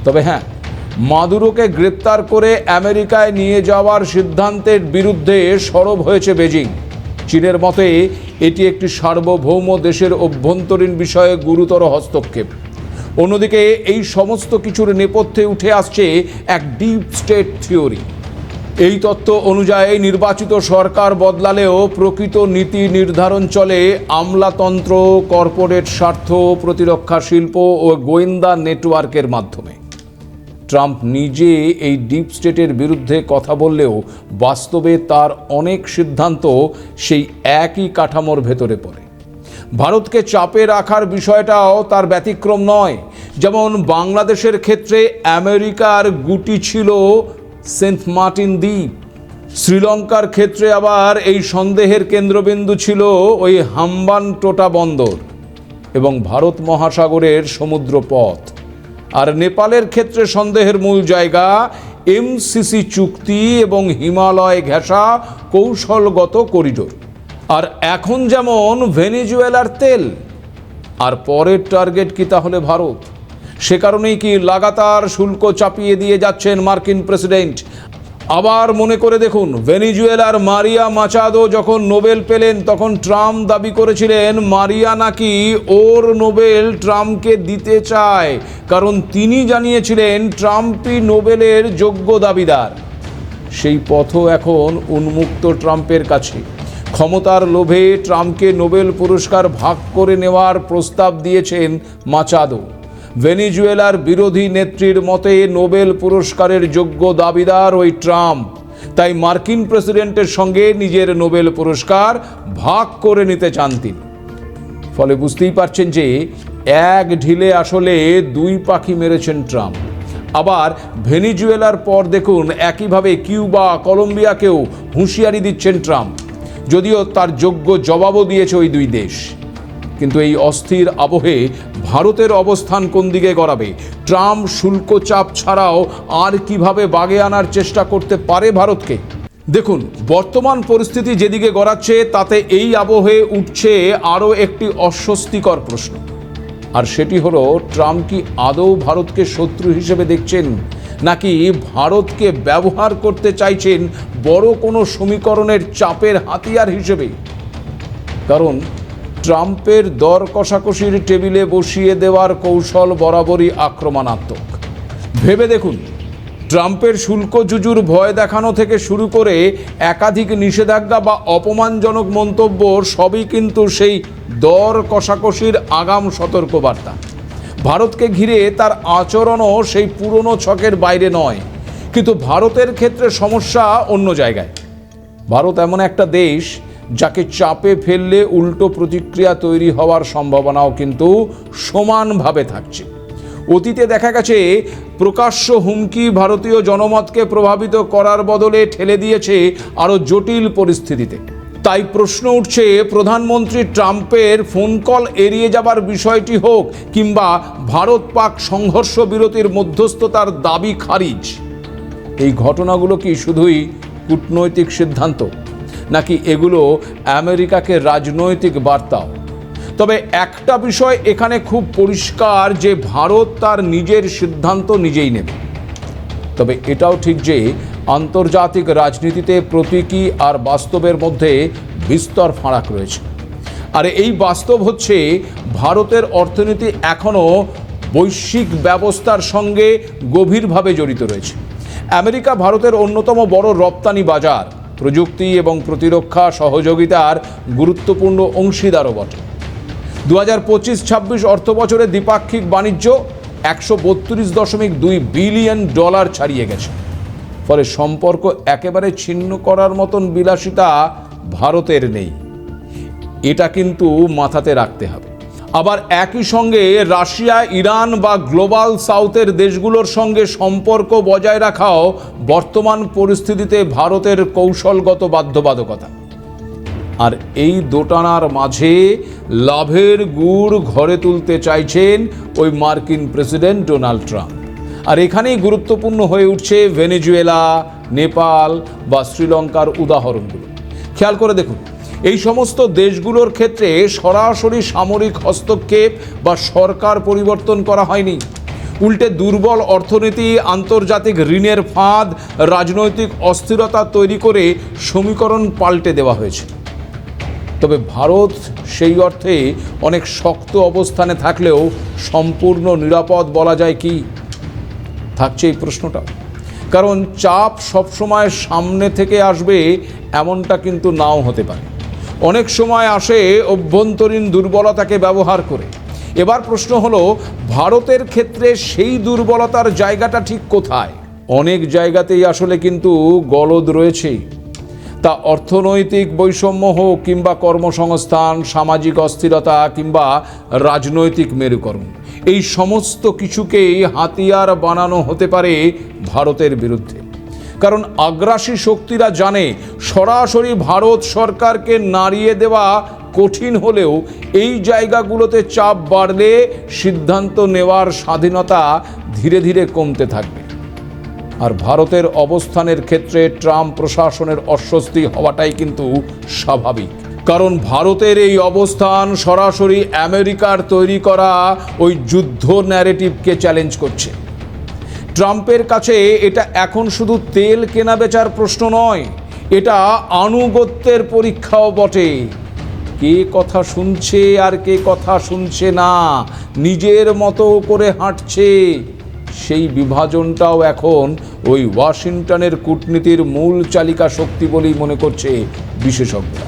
তবে হ্যাঁ, মাদুরোকে গ্রেপ্তার করে আমেরিকায় নিয়ে যাওয়ার সিদ্ধান্তের বিরুদ্ধে সরব হয়েছে বেজিং। চীনের মতে এটি একটি সার্বভৌম দেশের অভ্যন্তরীণ বিষয়ে গুরুতর হস্তক্ষেপ। অন্যদিকে এই সমস্ত কিছুর নেপথ্যে উঠে আসছে এক ডিপ স্টেট থিওরি। এই তত্ত্ব অনুযায়ী নির্বাচিত সরকার বদলালেও প্রকৃত নীতি নির্ধারণ চলে আমলাতন্ত্র, কর্পোরেট স্বার্থ, প্রতিরক্ষা শিল্প ও গোয়েন্দা নেটওয়ার্কের মাধ্যমে। ট্রাম্প নিজে এই ডিপ স্টেটের বিরুদ্ধে কথা বললেও বাস্তবে তার অনেক সিদ্ধান্ত সেই একই কাঠামোর ভেতরে পড়ে। ভারতকে চাপে রাখার বিষয়টাও তার ব্যতিক্রম নয়। যেমন বাংলাদেশের ক্ষেত্রে আমেরিকার গুটি ছিল সেন্ট মার্টিন দ্বীপ, শ্রীলঙ্কার ক্ষেত্রে আবার এই সন্দেহের কেন্দ্রবিন্দু ছিল ওই হাম্বানটোটা বন্দর এবং ভারত মহাসাগরের সমুদ্রপথ। আর নেপালের ক্ষেত্রে সন্দেহের মূল জায়গা এমসিসি চুক্তি এবং হিমালয় ঘেঁষা কৌশলগত করিডোর। আর এখন যেমন ভেনেজুয়েলার তেল। আর পরের টার্গেট কি তাহলে ভারত? সে কারণেই কি লাগাতার শুল্ক চাপিয়ে দিয়ে যাচ্ছেন মার্কিন প্রেসিডেন্ট। আবার মনে করে দেখুন, ভেনেজুয়েলার মারিয়া মাচাদো যখন নোবেল পেলেন তখন ট্রাম্প দাবি করেছিলেন মারিয়া নাকি ওর নোবেল ট্রাম্পকে দিতে চায়, কারণ তিনি জানিয়েছিলেন ট্রাম্পই নোবেলের যোগ্য দাবিদার। সেই পথও এখন উন্মুক্ত ট্রাম্পের কাছে। ক্ষমতার লোভে ট্রাম্পকে নোবেল পুরস্কার ভাগ করে নেওয়ার প্রস্তাব দিয়েছেন মাচাদো। ভেনেজুয়েলার বিরোধী নেত্রীর মতে নোবেল পুরস্কারের যোগ্য দাবিদার ওই ট্রাম্প, তাই মার্কিন প্রেসিডেন্টের সঙ্গে নিজের নোবেল পুরস্কার ভাগ করে নিতে চান তিনি। ফলে বুঝতেই পারছেন যে এক ঢিলে আসলে দুই পাখি মেরেছেন ট্রাম্প। আবার ভেনেজুয়েলার পর দেখুন একইভাবে কিউবা, কলম্বিয়াকেও হুঁশিয়ারি দিচ্ছেন ট্রাম্প, যদিও তার যোগ্য জবাবও দিয়েছে ওই দুই দেশ। কিন্তু এই অস্থির আবহে ভারতের অবস্থান কোন দিকে গড়াবে? ট্রাম্প শুল্ক চাপ ছাড়াও আর কিভাবে বাগে আনার চেষ্টা করতে পারে ভারতকে? দেখুন, বর্তমান পরিস্থিতি যেদিকে গড়াচ্ছে তাতে এই আবহে উঠছে আরও একটি অস্বস্তিকর প্রশ্ন। আর সেটি হলো, ট্রাম্প কি আদৌ ভারতকে শত্রু হিসেবে দেখছেন, নাকি ভারতকে ব্যবহার করতে চাইছেন বড় কোনো সমীকরণের চাপের হাতিয়ার হিসেবে? কারণ ট্রাম্পের দর কষাকষির টেবিলে বসিয়ে দেওয়ার কৌশল বরাবরই আক্রমণাত্মক। ভেবে দেখুন, ট্রাম্পের শুল্ক জুজুর ভয় দেখানো থেকে শুরু করে একাধিক নিষেধাজ্ঞা বা অপমানজনক মন্তব্য সবই কিন্তু সেই দর কষাকষির আগাম সতর্কবার্তা। ভারতকে ঘিরে তার আচরণও সেই পুরনো ছকের বাইরে নয়। কিন্তু ভারতের ক্ষেত্রে সমস্যা অন্য জায়গায়। ভারত এমন একটা দেশ যাকে চাপে ফেললে উল্টো প্রতিক্রিয়া তৈরি হওয়ার সম্ভাবনাও কিন্তু সমানভাবে থাকছে। অতীতে দেখা গেছে প্রকাশ্য হুমকি ভারতীয় জনমতকে প্রভাবিত করার বদলে ঠেলে দিয়েছে আরও জটিল পরিস্থিতিতে। তাই প্রশ্ন উঠছে, প্রধানমন্ত্রী ট্রাম্পের ফোন কল এড়িয়ে যাবার বিষয়টি হোক কিংবা ভারত পাক সংঘর্ষ বিরতির মধ্যস্থতার দাবি খারিজ, এই ঘটনাগুলো কি শুধুই কূটনৈতিক সিদ্ধান্ত, নাকি এগুলো আমেরিকাকে রাজনৈতিক বার্তাও? তবে একটা বিষয় এখানে খুব পরিষ্কার যে ভারত তার নিজের সিদ্ধান্ত নিজেই নেবে। তবে এটাও ঠিক যে আন্তর্জাতিক রাজনীতিতে প্রতীকী আর বাস্তবের মধ্যে বিস্তর ফারাক রয়েছে। আর এই বাস্তব হচ্ছে, ভারতের অর্থনীতি এখনও বৈশ্বিক ব্যবস্থার সঙ্গে গভীরভাবে জড়িত রয়েছে। আমেরিকা ভারতের অন্যতম বড় রপ্তানি বাজার, প্রযুক্তি এবং প্রতিরক্ষা সহযোগিতার গুরুত্বপূর্ণ অংশীদারও বটে। 2025-26 অর্থবছরে দ্বিপাক্ষিক বাণিজ্য $132.2 বিলিয়ন ছাড়িয়ে গেছে। ফলে সম্পর্ক একেবারে ছিন্ন করার মতন বিলাসিতা ভারতের নেই, এটা কিন্তু মাথাতে রাখতে হবে। আবার একই সঙ্গে রাশিয়া, ইরান বা গ্লোবাল সাউথের দেশগুলোর সঙ্গে সম্পর্ক বজায় রাখাও বর্তমান পরিস্থিতিতে ভারতের কৌশলগত বাধ্যবাধকতা। আর এই দোটানার মাঝে লাভের গুড় ঘরে তুলতে চাইছেন ওই মার্কিন প্রেসিডেন্ট ডোনাল্ড ট্রাম্প। আর এখানেই গুরুত্বপূর্ণ হয়ে উঠছে ভেনেজুয়েলা, নেপাল বা শ্রীলঙ্কার উদাহরণগুলো। খেয়াল করে দেখুন, এই সমস্ত দেশগুলোর ক্ষেত্রে সরাসরি সামরিক হস্তক্ষেপ বা সরকার পরিবর্তন করা হয়নি। উল্টে দুর্বল অর্থনীতি, আন্তর্জাতিক ঋণের ফাঁদ, রাজনৈতিক অস্থিরতা তৈরি করে সমীকরণ পাল্টে দেওয়া হয়েছে। তবে ভারত সেই অর্থে অনেক শক্ত অবস্থানে থাকলেও সম্পূর্ণ নিরাপদ বলা যায় কি? থাকছে এই প্রশ্নটা। কারণ চাপ সবসময় সামনে থেকে আসবে এমনটা কিন্তু নাও হতে পারে। অনেক সময় আসে অভ্যন্তরীণ দুর্বলতাকে ব্যবহার করে। এবার প্রশ্ন হলো, ভারতের ক্ষেত্রে সেই দুর্বলতার জায়গাটা ঠিক কোথায়? অনেক জায়গাতেই আসলে কিন্তু গলদ রয়েছে। তা অর্থনৈতিক বৈষম্য হোক, কিংবা কর্মসংস্থান, সামাজিক অস্থিরতা, কিংবা রাজনৈতিক মেরুকরণ, এই সমস্ত কিছুকেই হাতিয়ার বানানো হতে পারে ভারতের বিরুদ্ধে। কারণ আগ্রাসী শক্তিরা জানে সরাসরি ভারত সরকারকে নাড়িয়ে দেওয়া কঠিন হলেও এই জায়গাগুলোতে চাপ বাড়লে সিদ্ধান্ত নেওয়ার স্বাধীনতা ধীরে ধীরে কমতে থাকবে। আর ভারতের অবস্থানের ক্ষেত্রে ট্রাম্প প্রশাসনের অস্বস্তি হওয়াটাই কিন্তু স্বাভাবিক। কারণ ভারতের এই অবস্থান সরাসরি আমেরিকার তৈরি করা ওই যুদ্ধ ন্যারেটিভকে চ্যালেঞ্জ করছে। ট্রাম্পের কাছে এটা এখন শুধু তেল কেনা বেচার প্রশ্ন নয়, এটা আনুগত্যের পরীক্ষাও বটে। কে কথা শুনছে আর কে কথা শুনছে না, নিজের মতো করে হাঁটছে, সেই বিভাজনটাও এখন ওই ওয়াশিংটনের কূটনীতির মূল চালিকা শক্তি বলেই মনে করছে বিশেষজ্ঞরা।